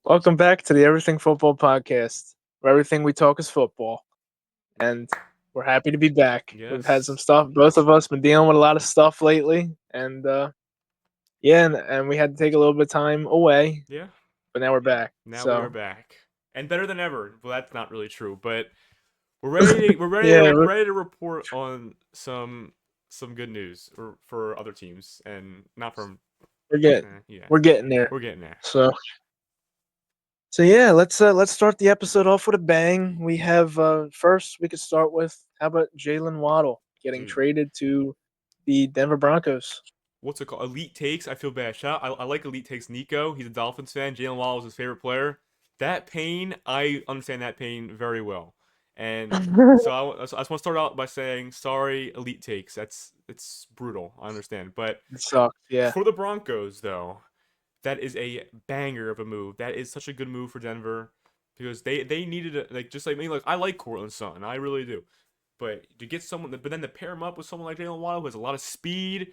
Welcome back to the Everything Football Podcast, where everything we talk is football. And we're happy to be back. We've had some Yes. stuff. Both of us been dealing with a lot of stuff lately, and yeah, and we had to take a little bit of time away, Yeah. but now we're back. Now we are So back. And better than ever. Well, that's not really true, but yeah, we're ready to report on some good news for other teams and not from we're getting yeah. we're getting there. We're getting there. So yeah, let's start the episode off with a bang. We have first we could start with how about Jaylen Waddle getting Dude. traded to the Denver Broncos. What's it called? Elite Takes. I feel bad. I like Elite Takes Nico. He's a Dolphins fan. Jalen Waddle was his favorite player. That pain, I understand that pain very well. And so I just want to start out by saying sorry, Elite Takes. It's brutal. I understand, but It sucks. Yeah. for the Broncos though, that is a banger of a move. That is such a good move for Denver because they needed it. Like just like me. Like I like Cortland Sutton. I really do. But to get someone, but then to pair him up with someone like Jalen Waddle who has a lot of speed,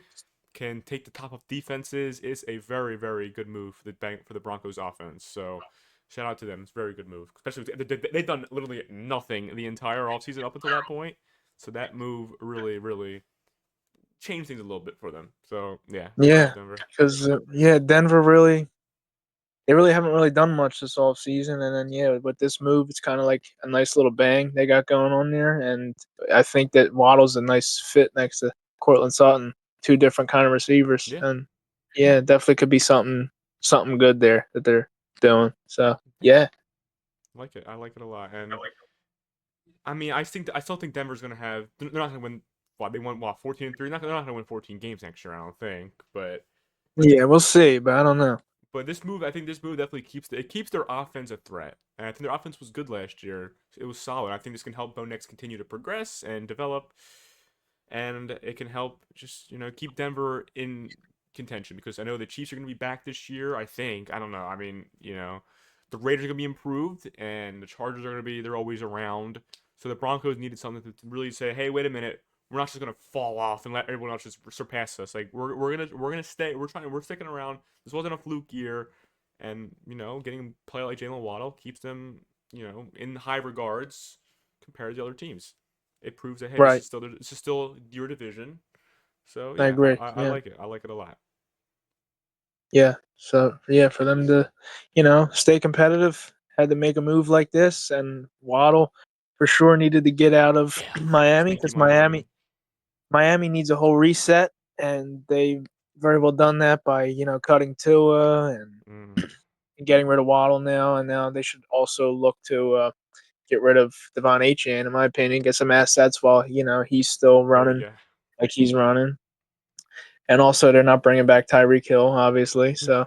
can take the top of defenses, is a very very good move for the Broncos offense. So shout out to them. It's a very good move, especially they've done literally nothing the entire offseason up until that point. So that move really changed things a little bit for them. So yeah, shout Yeah, out Denver. because yeah, Denver really they really haven't really done much this off season, and then yeah, with this move, it's kind of like a nice little bang they got going on there, and I think that Waddle's a nice fit next to Cortland Sutton, two different kind of receivers, Yeah, and yeah, definitely could be something good there that they're doing. So yeah, yeah, I like it. I like it a lot. And I mean, I still think Denver's gonna have. They're not gonna win. What they won? What 14-3? They're not gonna win 14 games next year. I don't think. yeah, we'll see, but I don't know. But this move, I think this move definitely keeps their offense a threat. And I think their offense was good last year. It was solid. I think this can help Bo Nix continue to progress and develop, and it can help just keep Denver in contention because I know the Chiefs are going to be back this year. I think. I don't know. I mean, the Raiders are going to be improved, and the Chargers are going to be. They're always around. So the Broncos needed something to really say, hey, wait a minute. We're not just gonna fall off and let everyone else just surpass us. Like we're gonna stay. We're sticking around. This wasn't a fluke year, and getting a play like Jalen Waddle keeps them in high regards compared to the other teams. It proves that hey, Right, this is still your division. So I yeah, agree. I Yeah. like it. I like it a lot. Yeah. So yeah, for them to, stay competitive, had to make a move like this, and Waddle for sure needed to get out of Yeah. Miami Thank you, because Miami. Miami needs a whole reset, and they very well done that by cutting Tua and Mm, getting rid of Waddle now, and now they should also look to get rid of Devon Achane, in my opinion, get some assets while he's still there running you like he's running, and also they're not bringing back Tyreek Hill, obviously, go. so.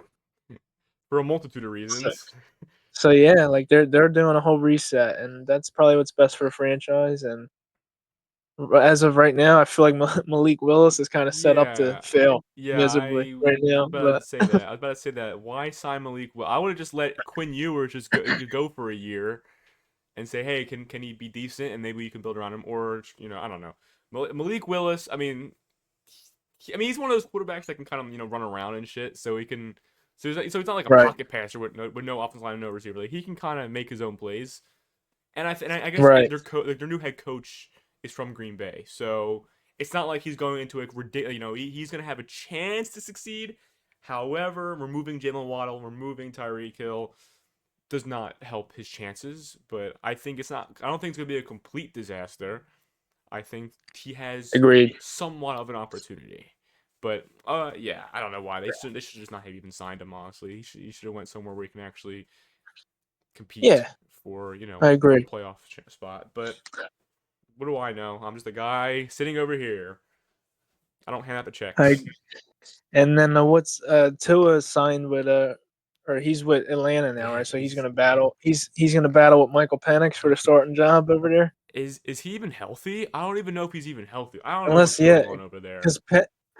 For a multitude of So, reasons. So yeah, like they're doing a whole reset, and that's probably what's best for a franchise. And as of right now, I feel like Malik Willis is kind of set up to Yeah. fail Yeah, miserably I right was now. about But to say that. I was about to say that. Why sign Malik? Well, I would have just let Quinn Ewers just go for a year and say, hey, can he be decent and maybe you can build around him, or I don't know. Malik Willis. He's one of those quarterbacks that can kind of run around and shit, so he can. So he's not like a right, pocket passer with no offensive line, and no receiver. Like he can kind of make his own plays. And I guess right, their new head coach is from Green Bay, so it's not like he's going into a ridiculous. He's going to have a chance to succeed. However, removing Jalen Waddle, removing Tyreek Hill does not help his chances. But I think it's not. I don't think it's going to be a complete disaster. I think he has agreed. somewhat of an opportunity. But yeah, I don't know why they should just not have even signed him. Honestly, he should have went somewhere where he can actually compete Yeah, for I a agree. playoff spot. But what do I know? I'm just a guy sitting over here. I don't hand out the I checks. and then what's Tua signed with or he's with Atlanta now, Yeah, right? So he's gonna battle. He's gonna battle with Michael Penix for the starting job over there. is he even healthy? I don't even know if he's even healthy. I don't know what's Unless going yeah, on over there. because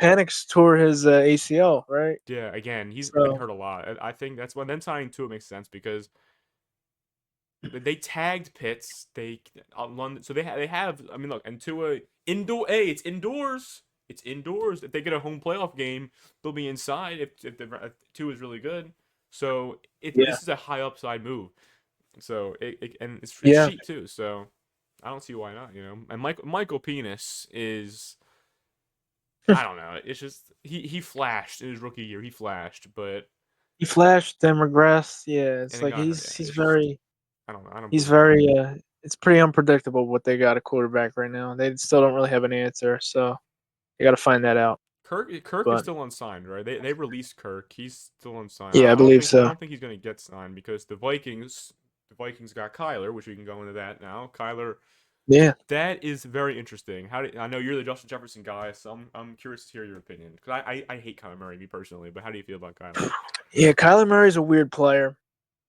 Penix tore his ACL, right? Yeah, again, he's been So hurt a lot. I think that's when then signing to it makes sense because they tagged Pitts. They London, so they have. I mean, look, and Tua indoor. Hey, it's indoors. It's indoors. If they get a home playoff game, they'll be inside. If Tua is really good. So Yeah, this is a high upside move. So and it's yeah. cheap too. So I don't see why not. And Michael Penis is, I don't know. It's just he flashed in his rookie year. He flashed, but He flashed, then regressed. Yeah, and it's then like got hurt. he's Yeah, he's it's just, very I don't know. I don't he's believe it. very it's pretty unpredictable what they got a quarterback right now. They still don't really have an answer, so you got to find that out. Kirk is But still unsigned, right? They released Kirk. He's still unsigned. yeah, I believe I so. don't think he's gonna get signed because the Vikings got Kyler, which we can go into that now. Kyler, Yeah, that is very interesting. I know you're the Justin Jefferson guy, so I'm curious to hear your opinion because I hate Kyler Murray, me personally, but how do you feel about Kyler? yeah. Kyler Murray's a weird player.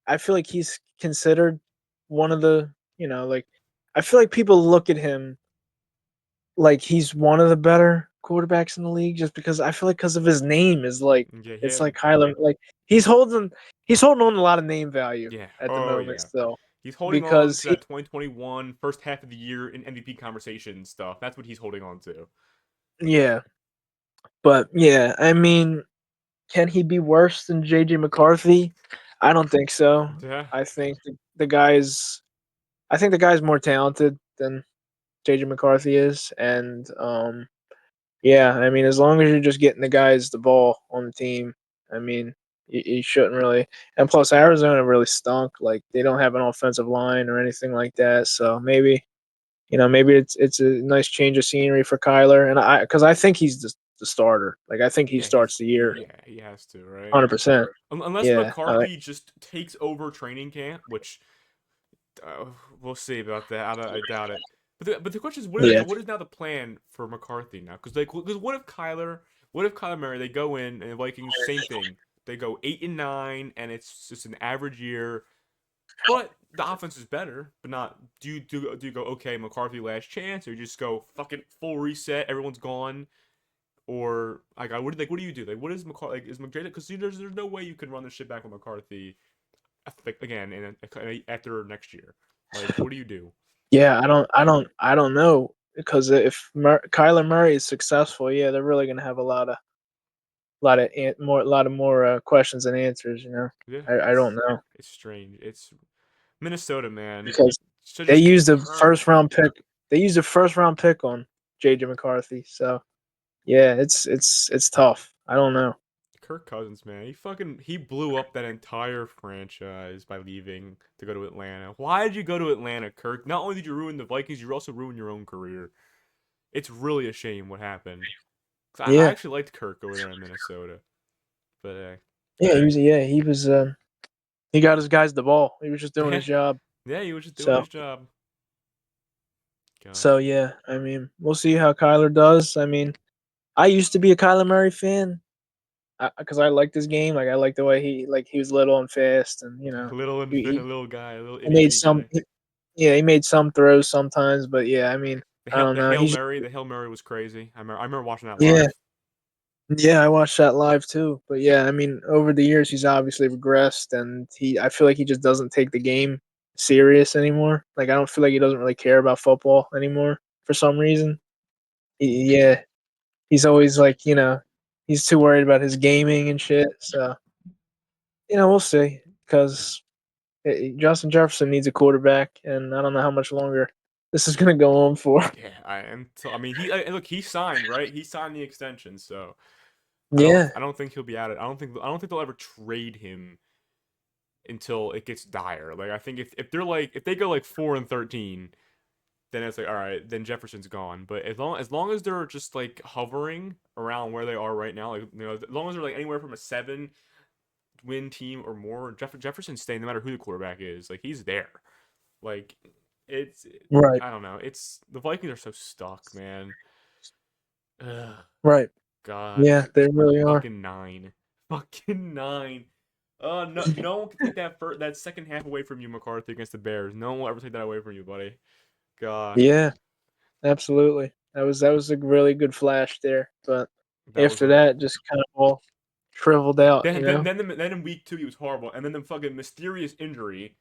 I feel like he's considered one of the like I feel like people look at him like he's one of the better quarterbacks in the league just because I feel like because of his name is like Yeah, he it's had like Kyler like he's holding he's holding on to a lot of name value yeah. at the Oh moment yeah. still He's holding on because to that 2021 first half of the year in MVP conversation stuff. That's what he's holding on to. yeah, but yeah, I mean, can he be worse than JJ McCarthy? I don't think so. Yeah. I think the guy's I think the guy's more talented than JJ McCarthy is and yeah, I mean, as long as you're just getting the guys the ball on the team, I mean, you shouldn't really. And plus, Arizona really stunk. Like they don't have an offensive line or anything like that. So maybe maybe it's a nice change of scenery for Kyler. And because I think he's the starter. Like I think he Yeah, starts the year, he has to, right? 100%. Unless Yeah, McCarthy just takes over training camp, which uh, we'll see about that. I doubt it. But the question is, yeah, what is now the plan for McCarthy now? Because what if Kyler Murray, they go in and the Vikings, same thing, they go 8-9 and it's just an average year, but the offense is better. But not do you go, okay, McCarthy last chance, or you just go fucking full reset, everyone's gone, or what do you do? Like, what is McCarthy, like, is McDermott, because there's no way you can run this shit back with McCarthy, like, again after next year. Like, what do you do? yeah. I don't know because if Kyler Murray is successful, yeah, they're really gonna have a lot of more questions and answers. Yeah, I don't know it's strange. It's Minnesota, man. because Should they just keep used a Kirk. first round pick. They used a first round pick on JJ McCarthy. So yeah, it's tough. I don't know. Kirk Cousins, man, he blew up that entire franchise by leaving to go to Atlanta. Why did you go to Atlanta, Kirk? Not only did you ruin the Vikings, you also ruined your own career. It's really a shame what happened. 'Cause I Yeah, actually liked Kirk over there in Minnesota, but he got his guys the ball. He was just doing yeah, his job. yeah, he was just doing So his job. God, so yeah, I mean, we'll see how Kyler does. I mean, I used to be a Kyler Murray fan because I liked his game. Like I liked the way he was little and fast, and he, little guy, little he itty made bitty some guy. yeah he made some throws sometimes, but yeah, I mean, I don't know. He's The Hail Mary was crazy. I remember watching that yeah. live. Yeah, I watched that live too. But yeah, I mean, over the years he's obviously regressed and I feel like he just doesn't take the game serious anymore. Like I don't feel like he doesn't really care about football anymore for some reason. Yeah, he's always like, he's too worried about his gaming and shit. So, we'll see cuz Justin Jefferson needs a quarterback and I don't know how much longer this is going to go on for. Yeah, I mean, look, he signed, right? He signed the extension, so Yeah. I don't think he'll be out of it. I don't think they'll ever trade him until it gets dire. Like, I think if they go like 4-13, then it's like, all right, then Jefferson's gone. But as long as they're just like hovering around where they are right now, like, as long as they're like anywhere from a 7-win team or more, Jefferson's staying no matter who the quarterback is. Like, he's there. Like, it's Right. I don't know. It's the Vikings are so stuck, man. Ugh, Right. God, Yeah, they really are. fucking 9, fucking 9. No one can take that second half away from you, McCarthy, against the Bears. No one will ever take that away from you, buddy. God, Yeah. Absolutely. That was a really good flash there, but that was after a that, just kind of all shriveled out, you know? then in week 2 he was horrible, and then the fucking mysterious injury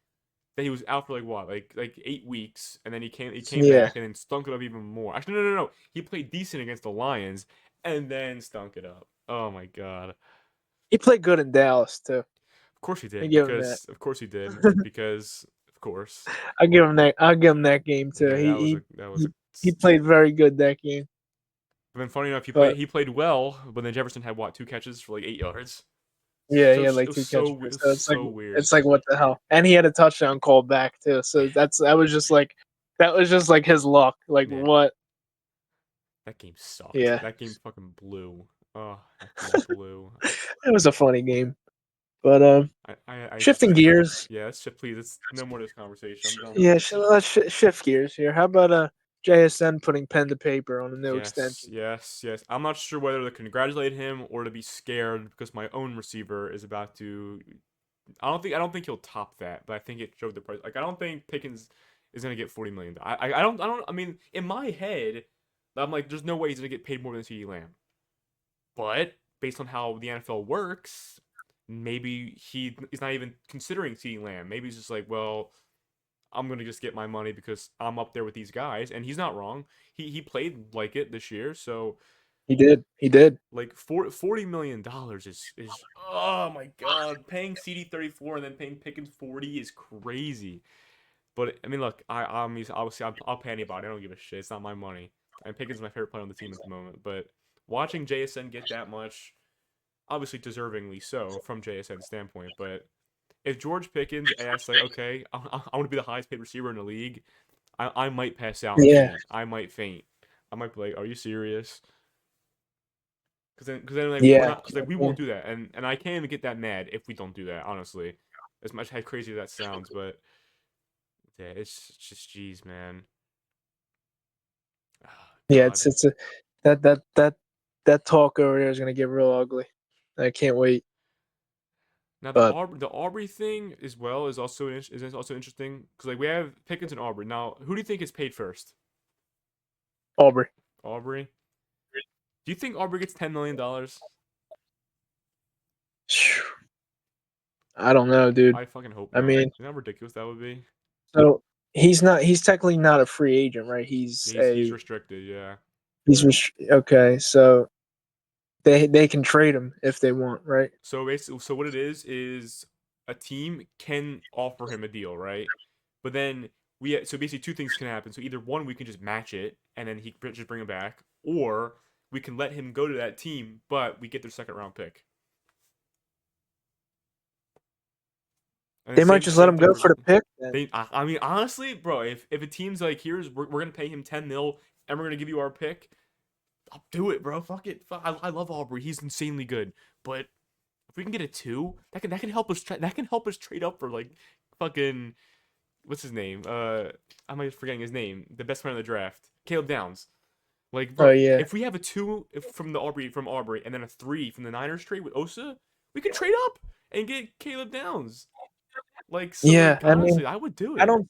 that he was out for like what, like 8 weeks, and then he came Yeah. back and then stunk it up even more. Actually, no. He played decent against the Lions, and then stunk it up. Oh my God. He played good in Dallas too. course he I did, give him that. because of course he did, because of course. I give him that. I'll give him that game too. Yeah, that was a. He played very good that game. But then funny enough, But he played well, but then Jefferson had what, 2 catches for like 8 yards. yeah, So he had it like was two catches. so it was So so weird. it's like what the hell? And he had a touchdown called back too. So that was just like his luck. Like Yeah, what? that game sucked. Yeah, That game fucking blew. Oh, that game blew. it was a funny game. But I shifting gears. yeah, let's shift, please. It's no more of this conversation. I'm done with Yeah, this. let's shift gears here. How about JSN putting pen to paper on a new Yes, extension? yes, yes. I'm not sure whether to congratulate him or to be scared because my own receiver is about to. I don't think he'll top that, but I think it showed the price. Like I don't think Pickens is gonna get 40 million. I don't. I mean, in my head, I'm like, there's no way he's gonna get paid more than CeeDee Lamb. But based on how the NFL works, maybe he's not even considering CeeDee Lamb. Maybe he's just like, well, I'm gonna just get my money because I'm up there with these guys, and he's not wrong. He played like it this year, so He did. He did. like $40 million is oh my god. Paying CD 34 and then paying Pickens 40 is crazy. But I mean, look, obviously I'll pay anybody. I don't give a shit. It's not my money. And Pickens is my favorite player on the team at the moment. But watching JSN get that much, obviously deservingly so from JSN's standpoint. But if George Pickens asks like, okay, I want to be the highest paid receiver in the league, I might pass out and Yeah. faint. I might faint. I might be like, are you serious? Because then like we're Yeah. not, because like we Yeah. won't do that, and I can't even get that mad if we don't do that, honestly, as much how crazy that sounds. But yeah, it's just jeez, man. Oh, Yeah, God. it's a that that that that talk over there is gonna get real ugly. I can't wait. Now But The Aubrey thing as well is also interesting because like we have Pickens and Aubrey. Now, who do you think is paid first? Aubrey. Aubrey. Do you think Aubrey gets $10 million? I don't know, dude. I fucking hope I not. mean, You know how ridiculous that would be? so he's technically not a free agent, right? Yeah, he's restricted. Yeah. Okay, so they can trade him if they want, right? So basically, so what it is a team can offer him a deal, right? But then so basically two things can happen. So either one, we can just match it and then he just bring him back, or we can let him go to that team, but we get their second round pick. And then They might just let same him thing go for for the pick then. I mean honestly, bro, if a team's like, we're gonna pay him 10 mil and we're gonna give you our pick, I'll do it, bro. Fuck it. I love Aubrey. He's insanely good, but if we can get a two, that can help us. That can help us trade up for like fucking what's his name? I'm forgetting his name. The best player in the draft, Caleb Downs. Like, Oh bro, yeah. if we have a two from Aubrey, and then a three from the Niners trade with Osa, we can trade up and get Caleb Downs. Like, so Yeah. like I mean, honestly, I would do I it. don't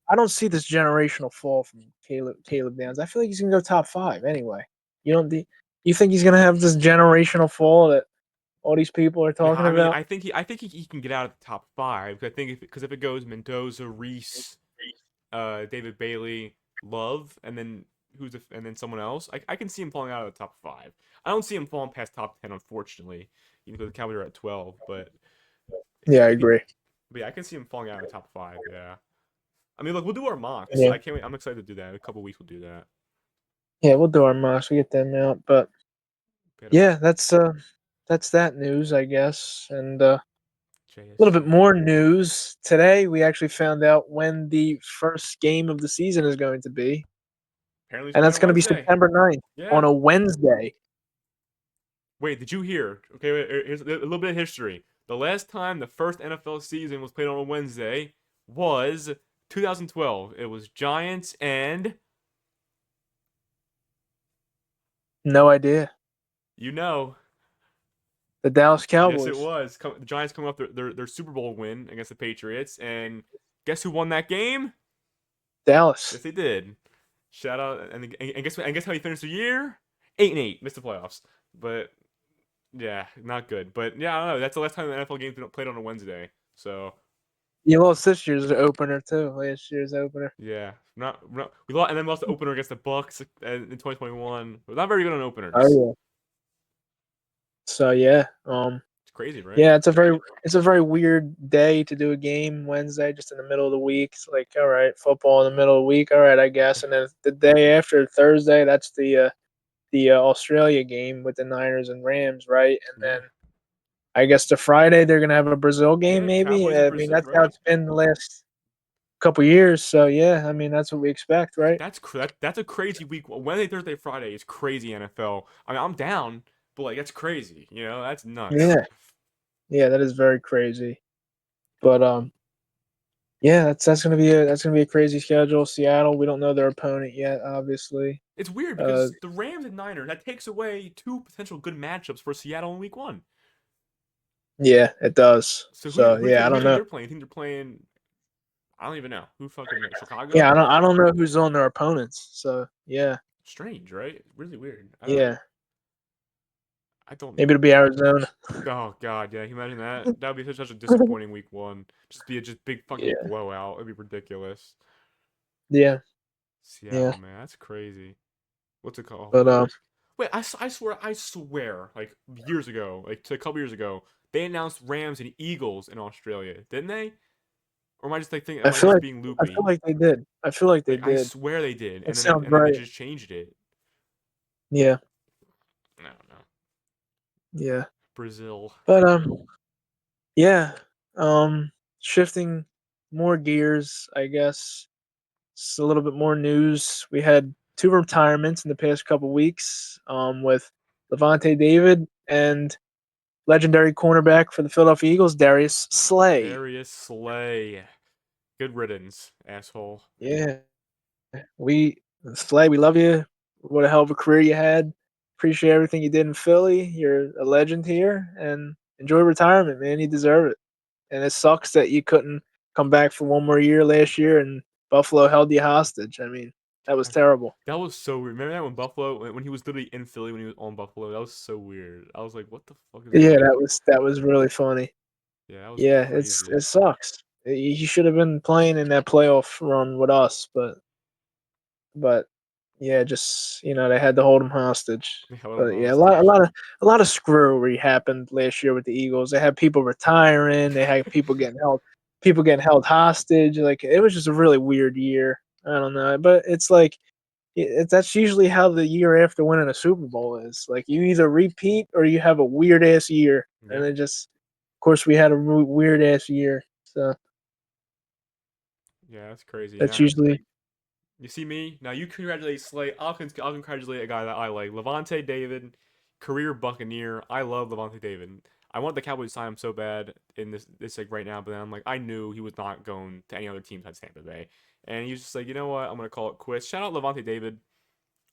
I don't see this generational fall from Caleb Downs. I feel like he's gonna go top five anyway. You don't you think he's gonna have this generational fall that all these people are talking I mean, about? I think he can get out of the top five. I think if it goes Mendoza, Reese, David Bailey, Love, and then and then someone else. I can see him falling out of the top five. I don't see him falling past top 10, unfortunately. Even though the Cowboys are at 12, but Yeah, I if he, agree. but yeah, I can see him falling out of the top five. Yeah. I mean, look, we'll do our mocks. Yeah. I can't wait. I'm excited to do that. In a couple weeks, we'll do that. Yeah, we'll do our mocks. We get them out. But Better yeah, that's that news, I guess. And a little bit JSN. more news. Today we actually found out when the first game of the season is going to be. Apparently, it's And gonna be that's on going to be Wednesday. September 9th Yeah. on a Wednesday. Wait, did you hear? Okay, wait, here's a little bit of history. The last time the first NFL season was played on a Wednesday was 2012. It was Giants and No idea. you know. The Dallas Yes, it Cowboys. was. The Giants coming off their Super Bowl win against the Patriots, and guess who won that game? Dallas. Yes, they did. Shout out, and guess how he finished the year? 8-8, missed the playoffs. But yeah, not good. But yeah, I don't know. That's the last time the NFL game's been played on a Wednesday. So You lost this year's opener too. Last year's opener. yeah, not we lost, and then lost the opener against the Bucks in 2021. We're not very good on Oh openers. yeah. So yeah. It's Crazy, right? Yeah, it's a very weird day to do a game Wednesday, just in the middle of the week. It's like, all right, football in the middle of the week, all right, I guess. And then the day after Thursday, that's the Australia game with the Niners and Rams, right? And Yeah. then I guess the Friday they're gonna have a Brazil game, Yeah, maybe. Cowboys in I mean, Brazil, that's how right? it's been the last couple years. So yeah, I mean, that's what we expect, right? That's a crazy week. Wednesday, Thursday, Friday is crazy NFL. I mean, I'm down, but like that's crazy. You know, that's nuts. Yeah, yeah, that is very crazy. But yeah, that's gonna be a crazy schedule. Seattle, we don't know their opponent yet, obviously. It's weird Uh, because the Rams and Niners that takes away two potential good matchups for Seattle in Week 1. yeah, it does. So So yeah, I who do you don't think know. they're playing? You think they're playing? I don't even know who fucking knows. Yeah, Chicago. I don't know who's on their opponents. So yeah, Strange, right? Really weird. yeah, I don't. maybe it'll be Arizona. Oh God, yeah. Can you imagine that? That would be such a disappointing Week 1. Just be a just big fucking Yeah, blowout. It'd be ridiculous. yeah, yeah. Seattle, man, that's crazy. What's it called? But Wait, I swear, like years ago, like a couple years ago, they announced Rams and Eagles in Australia, didn't they? Or am I just like thinking? I Am I feel just like being I feel loopy? like they did. I feel like they Like I did. swear they did, That and sounds then they right. just changed it. Yeah, No, no, yeah. Brazil. But yeah. Um, shifting more gears, I guess. It's a little bit more news. We had two retirements in the past couple weeks. With Levante David and legendary cornerback for the Philadelphia Eagles, Darius Slay. Darius Slay. Good riddance, asshole. Yeah, we Slay, we love you. What a hell of a career you had. Appreciate everything you did in Philly. You're a legend here, and enjoy retirement, man. You deserve it. And it sucks that you couldn't come back for one more year last year, and Buffalo held you hostage. I mean, that was terrible. That was so weird. Remember that when Buffalo, when he was literally in Philly when he was on Buffalo? That was so weird. I was like, what the fuck is Yeah, going on? that was really funny. Yeah, that was Yeah, crazy. it sucks. He should have been playing in that playoff run with us, but yeah, just they had to hold him hostage. They held him But yeah, hostage. a lot of screwery happened last year with the Eagles. They had people retiring. They had people getting held hostage. Like it was just a really weird year. I don't know, but it's like that's usually how the year after winning a Super Bowl is. Like you either repeat or you have a weird ass year, and Yeah, it just, of course, we had a weird ass year. So yeah, that's crazy. that's Now usually you see me. Now you congratulate Slay. I'll congratulate a guy that I like, Levante David, career Buccaneer. I love Levante David. I want the Cowboys to sign him so bad in this like right now, but then I'm like, I knew he was not going to any other team besides Tampa Bay, and he was just like, you know what, I'm gonna call it quits. Shout out Levante David,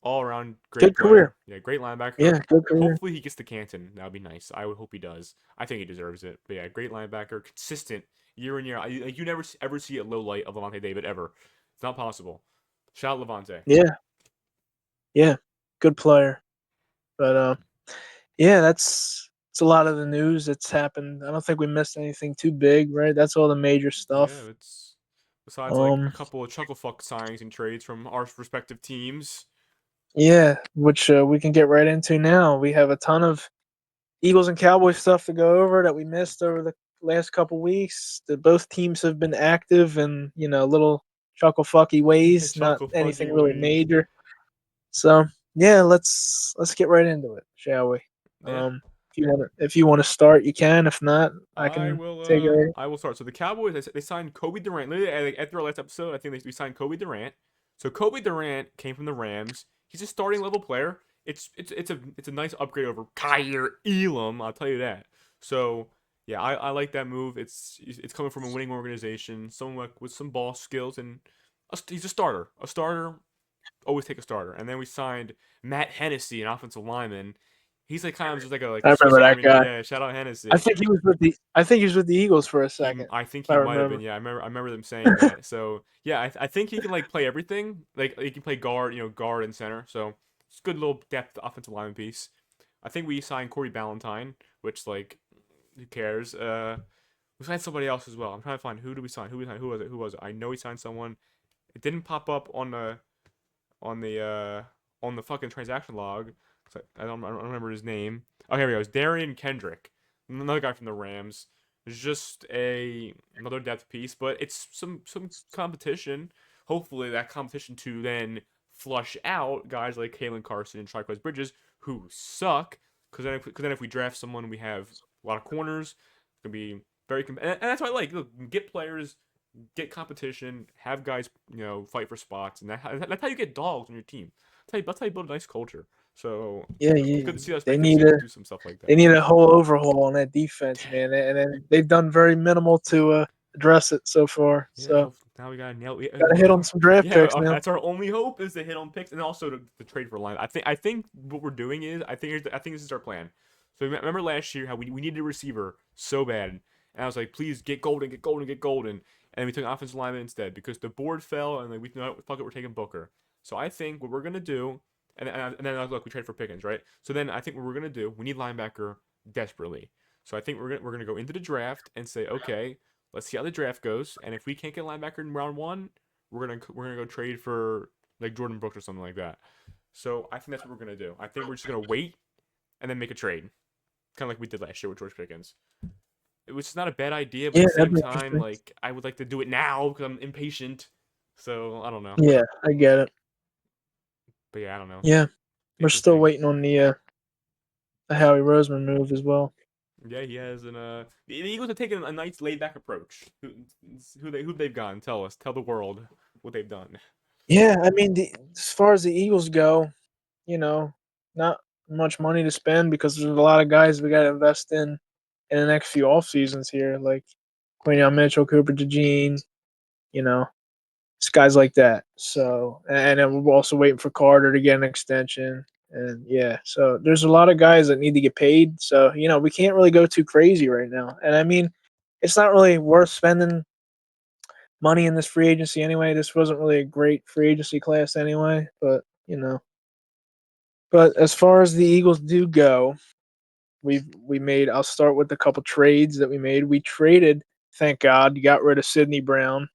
all around great good player. career. Yeah, great linebacker. Yeah, good career. Hopefully he gets to Canton. That would be nice. I would hope he does. I think he deserves it. But yeah, great linebacker, consistent year in year. Like you never ever see a low light of Levante David ever. It's not possible. Shout out Levante. Yeah, yeah, good player. But yeah, that's it's a lot of the news that's happened. I don't think we missed anything too big, right? That's all the major Yeah, stuff. it's besides like a Um, couple of chucklefuck signings and trades from our respective teams. yeah, which we can get right into now. We have a ton of Eagles and Cowboys stuff to go over that we missed over the last couple weeks. Both teams have been active in little chuckle fucky ways, not anything Chucklefucky really ways. major. So yeah, let's get right into it, shall we? Yeah, If you want to start, you can. If not, I can take it. Right. I will start. So the Cowboys they signed Kobe Durant. Literally like, after our last episode, I think we signed Kobe Durant. So Kobe Durant came from the Rams. He's a starting level player. It's a nice upgrade over Kyer Elam. I'll tell you that. So yeah, I like that move. It's coming from a winning organization, someone with some ball skills, and he's a starter. A starter always take a starter. And then we signed Matt Hennessy, an offensive lineman. He's like kind of just like I a Swiss remember that Army knife. guy. Yeah, shout out I Hennessy. think he was with the Eagles for a second, I think if I he might have been. remember. Yeah, I remember them saying that. So yeah, I think he can like play everything. Like he can play guard, guard and center. So it's a good little depth offensive lineman piece. I think we signed Corey Ballantyne, which like who cares? We signed somebody else as well. I'm trying to find who did we sign? Who we signed? Who was it? Who was it? I know we signed someone. It didn't pop up on the on the fucking transaction log. So I don't remember his name. Oh, here we go. It's Darian Kendrick. another guy from the Rams. It's just a another depth piece, but it's some competition. Hopefully, that competition to then flush out guys like Kalen Carson and Triquez Bridges who suck. Because then if we draft someone, we have a lot of corners. It's gonna be and that's what I like. Look, get players, get competition, have guys fight for spots, and that's how you get dogs on your team. That's how you build a nice culture. So Yeah, it's good to see us. they It's good to need see us a do some stuff like they that. need a whole overhaul on that defense, man, and then they've done very minimal to address it so far. Yeah, So well, now we gotta nail. gotta hit on some draft Yeah, picks now. that's our only hope is to hit on picks and also to trade for line. I think what we're doing is I think this is our plan. So remember last year how we needed a receiver so bad, and I was like, please get Golden, get Golden, get Golden, and we took an offensive lineman instead because the board fell and like we know fuck it, we're taking Booker. So I think what we're gonna do, and then look, we trade for Pickens, right? So then I think what we're gonna do, we need linebacker desperately. So I think we're gonna go into the draft and say, okay, let's see how the draft goes, and if we can't get a linebacker in round one, we're gonna go trade for like Jordan Brooks or something like that. So I think that's what we're gonna do. I think we're just gonna wait and then make a trade, kind of like we did last year with George Pickens. It was not a bad idea, but at Yeah, the that'd same be time, interesting. like I would like to do it now because I'm impatient. So I don't know, Yeah, I get it. but yeah, I don't know. Yeah, we're still Interesting. waiting on the Howie Roseman move as well. Yeah, he has an the Eagles have taken a nice laid back approach. Who they've gone? Tell the world what they've done. Yeah, I mean, as far as the Eagles go, you know, not much money to spend because there's a lot of guys we got to invest in the next few off seasons here, like Quinion Mitchell, Cooper DeJean, you know, it's guys like that. So, and then we're also waiting for Carter to get an extension. And yeah, so there's a lot of guys that need to get paid. So, we can't really go too crazy right now. And I mean, it's not really worth spending money in this free agency anyway. This wasn't really a great free agency class anyway, but as far as the Eagles do go, we made. I'll start with a couple trades that we made. We traded, thank God, you got rid of Sidney Brown.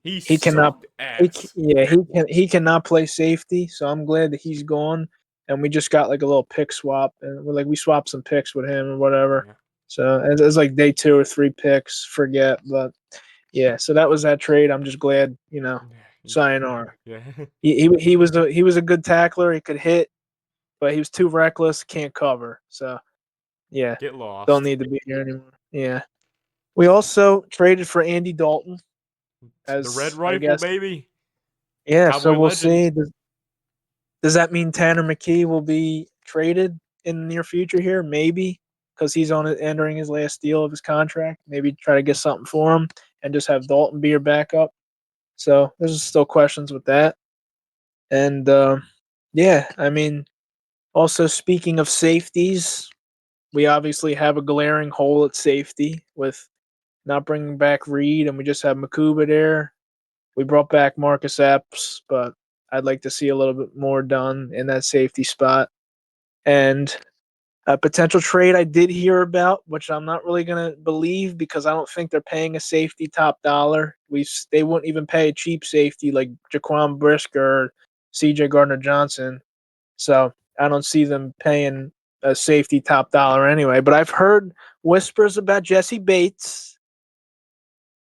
He He cannot. sucked ass. Yeah, he cannot play safety. So I'm glad that he's gone. And we just got like a little pick swap, and we swapped some picks with him or whatever. Yeah. So it's like day 2 or 3 picks, forget. But yeah, so that was that trade. I'm just glad, sayonara. Yeah. He was a good tackler. He could hit, but he was too reckless. Can't cover. So yeah, Get don't lost. need to be here anymore. Yeah. We also traded for Andy Dalton, The red as I rifle, guess. baby. Yeah. So Cowboy we'll legend. see. Does that mean Tanner McKee will be traded in the near future here? Maybe because he's entering his last deal of his contract. Maybe try to get something for him and just have Dalton be your backup. So there's still questions with that. And yeah, I mean, also speaking of safeties, we obviously have a glaring hole at safety with not bringing back Reed, and we just have Makuba there. We brought back Marcus Epps, but I'd like to see a little bit more done in that safety spot. And a potential trade I did hear about, which I'm not really gonna believe because I don't think they're paying a safety top dollar. They wouldn't even pay a cheap safety like Jaquan Brisker or C.J. Gardner Johnson. So I don't see them paying a safety top dollar anyway. But I've heard whispers about Jesse Bates.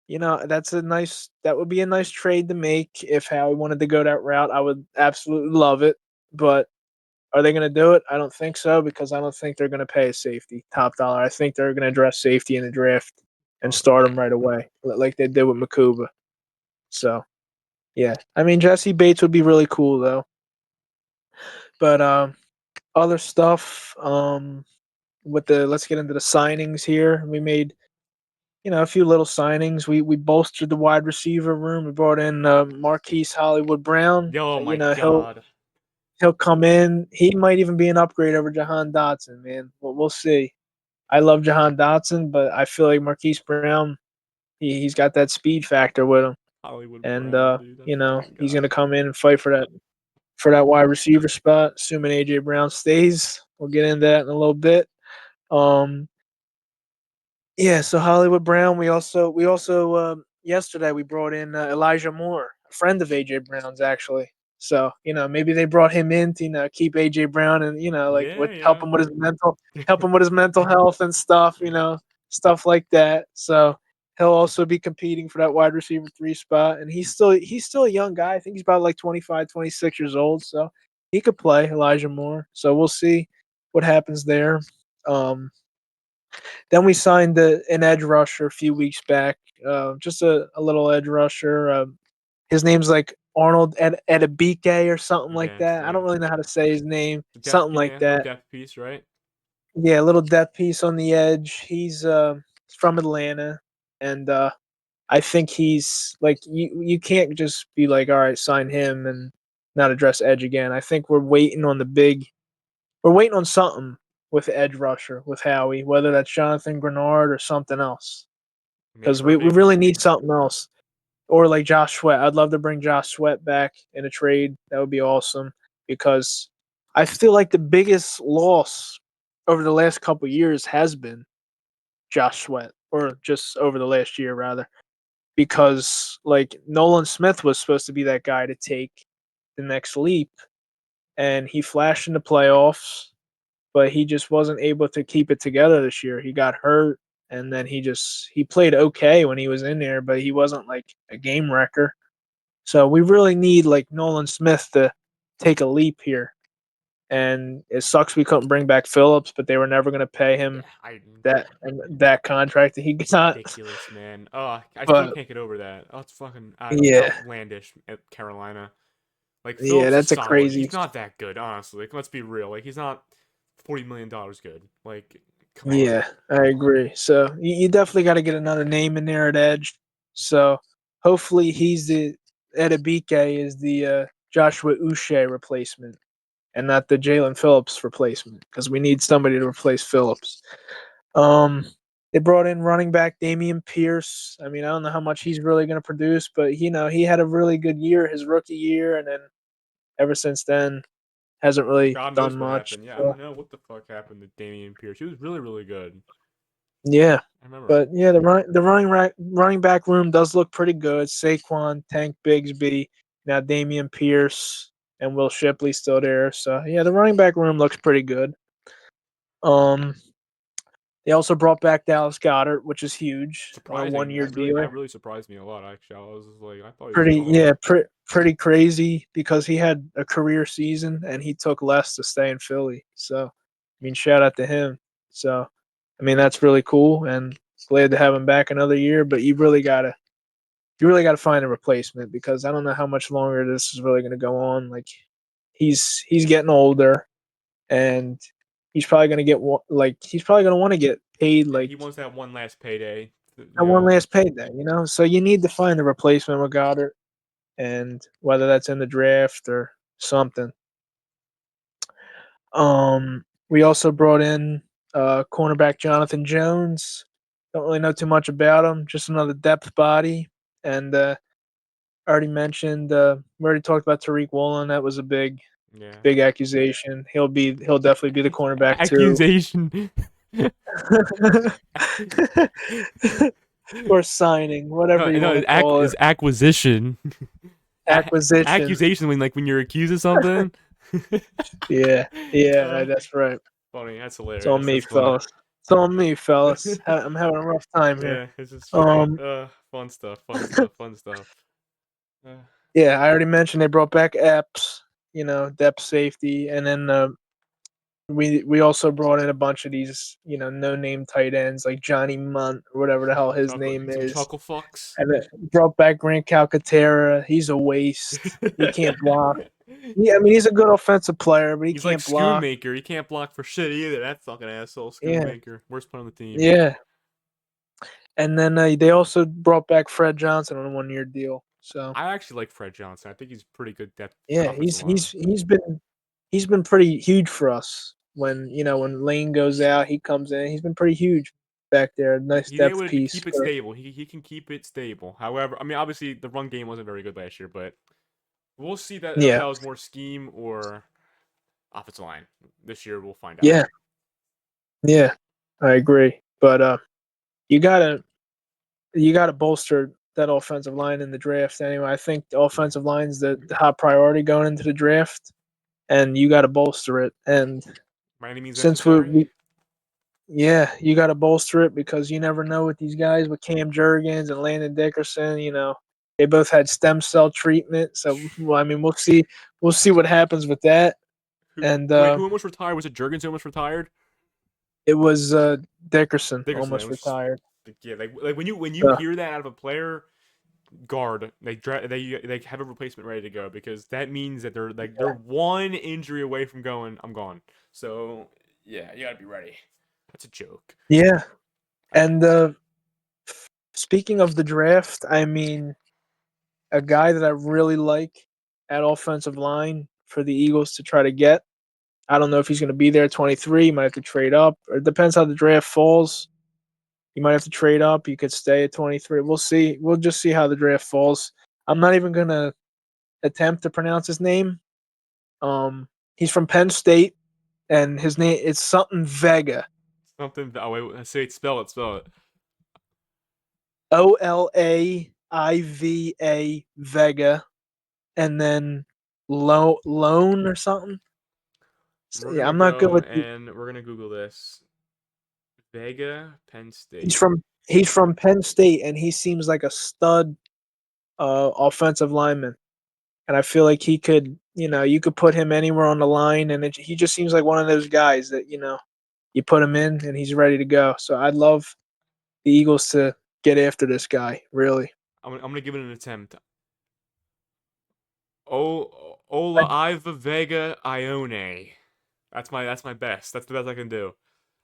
That would be a nice trade to make if Howie wanted to go that route. I would absolutely love it. But are they going to do it? I don't think so because I don't think they're going to pay a safety top dollar. I think they're going to address safety in the draft and Okay. start him right away, like they did with Makuba. So yeah, I mean Jesse Bates would be really cool though. But other stuff, let's get into the signings here. We made a few little signings. We bolstered the wide receiver room. We brought in Marquise Hollywood Brown. Oh my He'll god. he'll come in. He might even be an upgrade over Jahan Dotson, man. We'll see. I love Jahan Dotson, but I feel like Marquise Brown, he's got that speed factor with him, Hollywood and Brown, dude. That fucking he's gonna guy. come in and fight for that wide receiver spot, assuming AJ Brown stays. We'll get into that in a little bit. Um, yeah, so Hollywood Brown. We also yesterday we brought in Elijah Moore, a friend of AJ Brown's actually. So maybe they brought him in to keep AJ Brown and like Yeah, with help yeah. him with his mental health and stuff. Stuff like that. So he'll also be competing for that wide receiver 3 spot, and he's still a young guy. I think he's about like 25, 26 years old. So he could play Elijah Moore. So we'll see what happens there. Um, then we signed an edge rusher a few weeks back, just a little edge rusher. His name's like Arnold Edabike or something like Yeah, that. I don't really know how to say his name. Something like little that. depth piece, right? Yeah, a little depth piece on the edge. He's from Atlanta, and I think he's like you can't just be like, all right, sign him and not address edge again. I think we're waiting on something with the edge rusher with Howie, whether that's Jonathan Grenard or something else. Because we Maybe. really need something else. Or like Josh Sweat. I'd love to bring Josh Sweat back in a trade. That would be awesome. Because I feel like the biggest loss over the last couple of years has been Josh Sweat. Or just over the last year rather. Because like Nolan Smith was supposed to be that guy to take the next leap. And he flashed in the playoffs, but he just wasn't able to keep it together this year. He got hurt, and then he played okay when he was in there, but he wasn't like a game wrecker. So we really need like Nolan Smith to take a leap here. And it sucks we couldn't bring back Phillips, but they were never going to pay Yeah, him I that contract that he got. ridiculous, man. Oh, I still But can't get over that. Oh, it's fucking yeah, outlandish at Carolina. Like yeah, Phillips is that's a solid. crazy. He's not that good, honestly. Like, let's be real. Like he's not $40 million good. Like, come on. Yeah, I agree. So you definitely got to get another name in there at edge. So hopefully Edabike is the Joshua Uche replacement and not the Jalen Phillips replacement because we need somebody to replace Phillips. Um, they brought in running back Damian Pierce. I mean, I don't know how much he's really going to produce, but he had a really good year his rookie year, and then ever since then hasn't really God done knows what much. happened. Yeah, I So don't know what the fuck happened to Damian Pierce. He was really, really good. yeah, I remember. but yeah, running back room does look pretty good. Saquon, Tank Bigsby, now Damian Pierce, and Will Shipley still there. So yeah, the running back room looks pretty good. Um, they also brought back Dallas Goddard, which is huge on a one Surprising. year That deal. really surprised me a lot. Actually, I was just like, I thought he was Pretty gone. yeah, pretty crazy because he had a career season and he took less to stay in Philly. So I mean, shout out to him. So I mean, that's really cool and glad to have him back another year. But you really gotta find a replacement because I don't know how much longer this is really gonna go on. Like he's getting older and he's probably gonna want to get paid Yeah, like he wants that one last payday. that one last payday. So you need to find a replacement with Goddard, and whether that's in the draft or something. We also brought in cornerback Jonathan Jones. Don't really know too much about him. Just another depth body, and already mentioned. We already talked about Tariq Woolen. That was a Yeah. big accusation. He'll definitely be the cornerback too, Accusation. or signing, whatever No, you no, want to call it. it's acquisition. Acquisition. Accusation when when you're accused of something. Yeah, yeah, uh, that's right. Funny. That's It's on hilarious. me, That's funny. fellas. It's on me, fellas. I'm having a rough time here. Yeah, this is funny. Um, Fun stuff. Fun stuff. Fun stuff. Uh, yeah, I already mentioned they brought back Epps, depth safety, and then we also brought in a bunch of these, no name tight ends like Johnny Munt or whatever the hell his name some is. chuckle fucks. And then brought back Grant Calcaterra. He's a waste. He can't block. Yeah, I mean he's a good offensive player, but he He's like can't block. Schoonmaker. He can't block for shit either. That fucking asshole, Yeah, Schoonmaker. Worst player on the team. yeah. And then they also brought back Fred Johnson on a 1 year deal. So I actually like Fred Johnson. I think he's pretty good depth yeah, offensive he's line. he's he's been pretty huge for us. When Lane goes out, he comes in. He's been pretty huge back there. Nice He's depth able to piece. keep it stable. He can keep it stable. However, I mean, obviously the run game wasn't very good last year, but we'll see that if Yeah, that was more scheme or offensive line. This year we'll find out. yeah, yeah. I agree. But you gotta bolster that offensive line in the draft anyway. I think the offensive line's the top priority going into the draft, and you got to bolster it. And By any means since necessary. yeah, you got to bolster it because you never know with these guys with Cam Jurgens and Landon Dickerson. They both had stem cell treatment, so well, I mean, we'll see what happens with that. Who? And Wait, who almost retired? Was it Jurgens who almost retired? it was Dickerson Dickerson. It almost was just retired. yeah, like when you So, hear that out of a player, guard they have a replacement ready to go because that means that they're one injury away from going. I'm gone. So yeah, you gotta be ready. That's a joke. yeah, All right. and speaking of the draft, I mean, a guy that I really like at offensive line for the Eagles to try to get. I don't know if he's going to be there at 23. You might have to trade up. Or it depends how the draft falls. You might have to trade up. You could stay at 23. We'll see. We'll just see how the draft falls. I'm not even going to attempt to pronounce his name. He's from Penn State, and his name is something Vega. Something. Oh wait, say it. Spell it. Spell it. Olaiva Vega, and then Loan or something. So, We're yeah, gonna I'm not good go with the, and we're gonna Google this. Vega, Penn he's State. from he's from Penn State, and he seems like a stud offensive lineman. And I feel like he could, you could put him anywhere on the line, and he just seems like one of those guys that you put him in and he's ready to go. So I'd love the Eagles to get after this guy. Really, I'm gonna give it an attempt. I, Ola Iva Vega Ione. That's my best. That's the best I can do.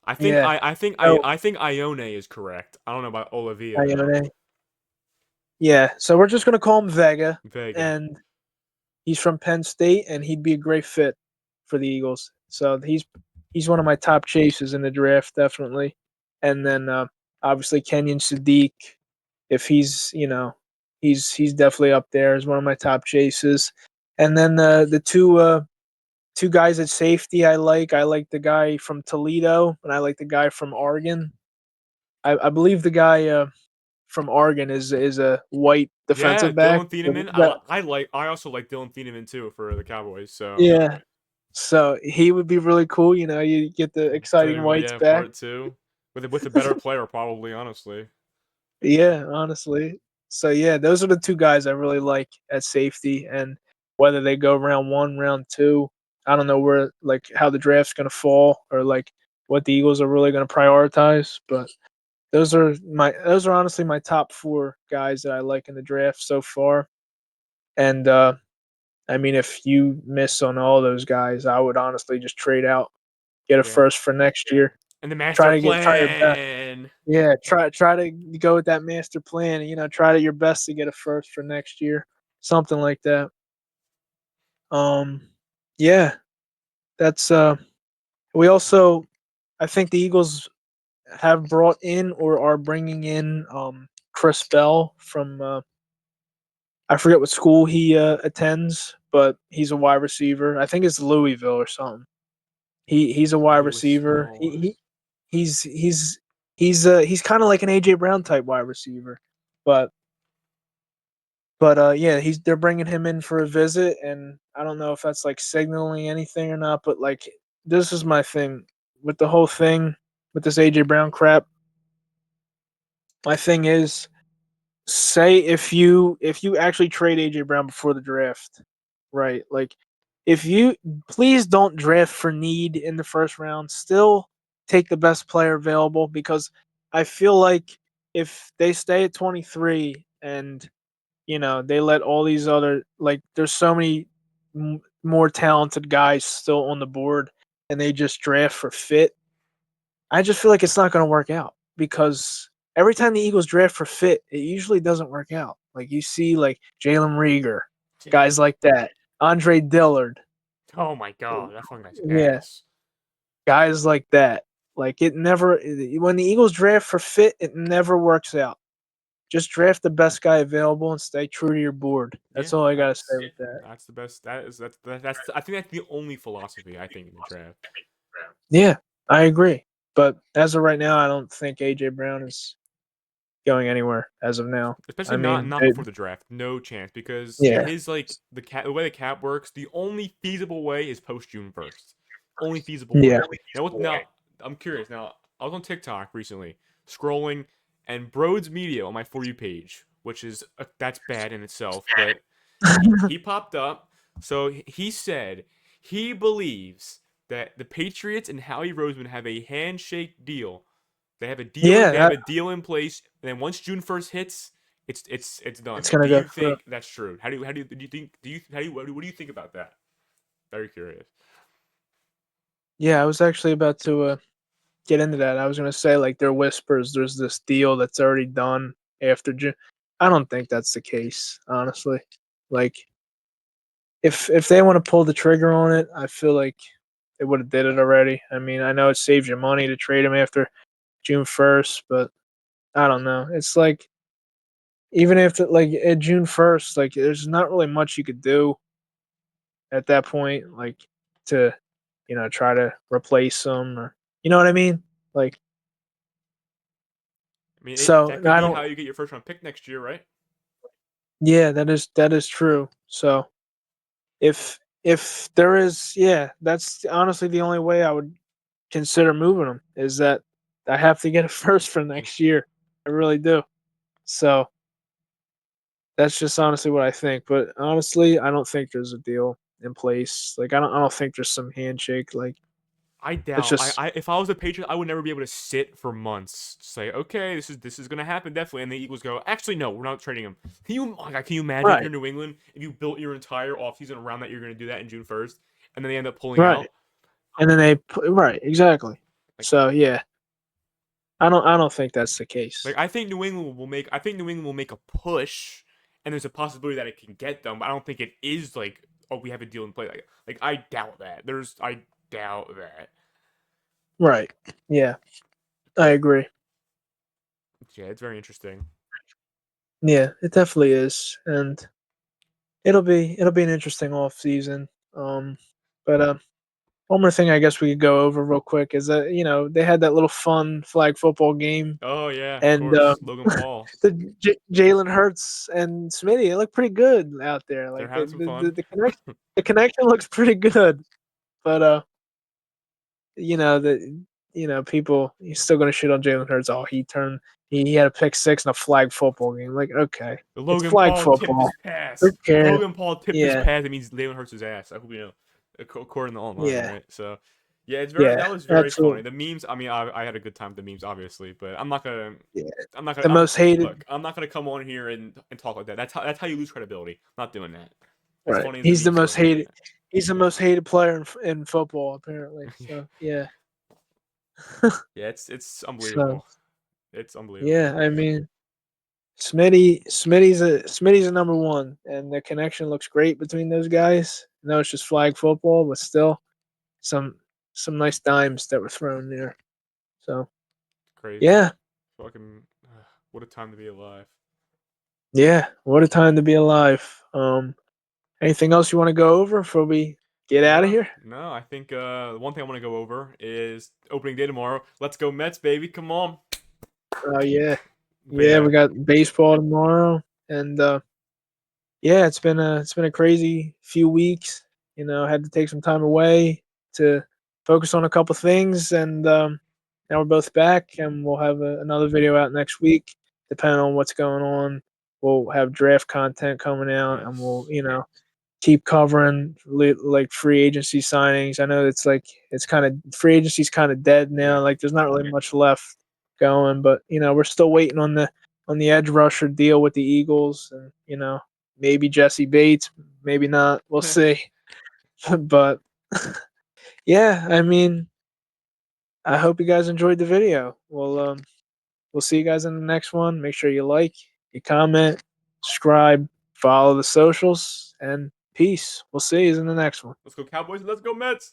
I think yeah. I I think I So I think Ione is correct. I don't know about Olivia though. Ione, yeah. So we're just gonna call him Vega, Vega. and he's from Penn State, and he'd be a great fit for the Eagles. So he's one of my top chases in the draft, definitely. And then obviously Kenyon Sadiq, if he's definitely up there as one of my top chases. And then the two guys at safety I like. I like the guy from Toledo, and I like the guy from Oregon. I believe the guy from Oregon is a white Yeah, defensive back. Dylan Thieneman. I also like Dylan Thieneman too for the Cowboys. So Yeah. So he would be really cool. You get the exciting whites yeah, back. part two with a better player probably. Honestly, Yeah, honestly. So yeah, those are the two guys I really like at safety, and whether they go round one, round two, I don't know where like how the draft's gonna fall or like what the Eagles are really gonna prioritize, but those are honestly my top four guys that I like in the draft so far. And I mean, if you miss on all those guys, I would honestly just trade out, get a yeah. first for next year. And the master Try your best. plan. Yeah, try to go with that master plan. Try to your best to get a first for next year, something like that. Um, yeah, that's We also, I think the Eagles have brought in or are bringing in Chris Bell from I forget what school he attends, but he's a wide receiver. I think it's Louisville or something. He's a wide Lewis. receiver. Oh, He's kind of like an AJ Brown type wide receiver, but yeah, they're bringing him in for a visit, and I don't know if that's like signaling anything or not. But like, this is my thing with the whole thing with this AJ Brown crap. My thing is, say if you actually trade AJ Brown before the draft, right? Like, if you please don't draft for need in the first round. Still take the best player available because I feel like if they stay at 23 and they let all these other like there's so many more talented guys still on the board and they just draft for fit. I just feel like it's not going to work out because every time the Eagles draft for fit, it usually doesn't work out. Like you see like Jalen Rieger, guys like that, Andre Dillard, oh my God, that fucking guy's yeah, ass. guys like that. Like it never when the Eagles draft for fit, it never works out. Just draft the best guy available and stay true to your board. Yeah, That's all I gotta say that's with that. that's the best. That's I think that's the only philosophy I think in the draft. Yeah, I agree. But as of right now, I don't think AJ Brown is going anywhere as of now. Especially I not mean, not before the draft. No chance because yeah, his like the way the cap works, the only feasible way is post June 1st. Only feasible yeah, way. Now I'm curious. Now I was on TikTok recently scrolling and Broad's Media on my For You page, which is that's bad in itself, but he popped up. So he said he believes that the Patriots and Howie Roseman have a handshake deal. They have yeah. a deal in place, and then once June 1st hits, it's It's done. gonna Do go you through. think that's true? Do you think do you how do you what do you think about that? Very curious. Yeah, I was actually about to get into that. I was gonna say like there are whispers. There's this deal that's already done after June. I don't think that's the case, honestly. Like if they want to pull the trigger on it, I feel like they would have did it already. I mean, I know it saves you money to trade him after June 1st, but I don't know. It's like even if like at June 1st, like there's not really much you could do at that point, like to try to replace them or you know what I mean? Like I mean, so that could I be don't. how you get your first round pick next year, right? Yeah, that is true. So if there is, yeah, that's honestly the only way I would consider moving them is that I have to get a first for next year. I really do. So that's just honestly what I think. But honestly, I don't think there's a deal in place. Like I don't think there's some handshake. Like I it's doubt. just If I was a Patriot, I would never be able to sit for months. Say, okay, this is gonna happen definitely, and the Eagles go, actually, no, we're not trading him. Can you imagine if right. you're New England, if you built your entire offseason around that you're gonna do that in June 1st, and then they end up pulling Right. out? And then right, exactly. Like, So yeah, I don't think that's the case. I think New England will make a push, and there's a possibility that it can get them, but I don't think it is like, oh, we have a deal in play. Like I doubt that. I doubt that. Right. Yeah, I But agree. yeah, it's very interesting. Yeah, it definitely is. And it'll be an interesting off season. But one more thing I guess we could go over real quick is that they had that little fun flag football game, Oh yeah, of and course, Logan Paul. Jalen Hurts and Smitty, it looked pretty good out there. They're Like having some fun. the connection looks pretty good. But the people he's still gonna shit on Jalen Hurts. Oh, he had a pick six in a flag football game. Like okay, it's Logan flag Paul tipped football. his pass. Who cares? Logan Paul tipped his Yeah, pass. It means Jalen hurts his ass. I hope you know, according to online, yeah, right? So, yeah, it's very yeah. that was very funny. Absolutely. The memes. I mean, I had a good time with the memes, obviously, but Yeah. I'm not gonna. The most hated. Look. I'm not gonna come on here and talk like that. That's how you lose credibility. I'm not doing that. As Right. funny as the He's the memes most look, yeah. hated. He's the most hated player in football, apparently. So yeah. Yeah, it's So unbelievable. It's yeah, unbelievable. I mean, Smitty's a number one, and the connection looks great between those guys. I know it's just flag football, but still, some some nice dimes that were thrown there. So Crazy. yeah, Fucking, what a time to be alive. yeah. What a time to be alive. Anything else you want to go over before we get out of No, here? no. I think one thing I want to go over is opening day tomorrow. Let's go Mets, baby! Come on. Oh yeah, But yeah. yeah, We got baseball tomorrow, and yeah, it's been a crazy few weeks. Had to take some time away to focus on a couple things, and now we're both back, and we'll have another video out next week, depending on what's going on. We'll have draft content coming out, and we'll yes, keep covering like free agency signings. I know it's kind of free agency's kind of dead yeah. now. Like there's not really much left going, but we're still waiting on the edge rusher deal with the Eagles, and maybe Jesse Bates, maybe not. We'll see. But yeah, I mean, I hope you guys enjoyed the video. We'll see you guys in the next one. Make sure you like, you comment, subscribe, follow the socials, and peace. We'll see you in the next one. Let's go Cowboys. Let's go Mets.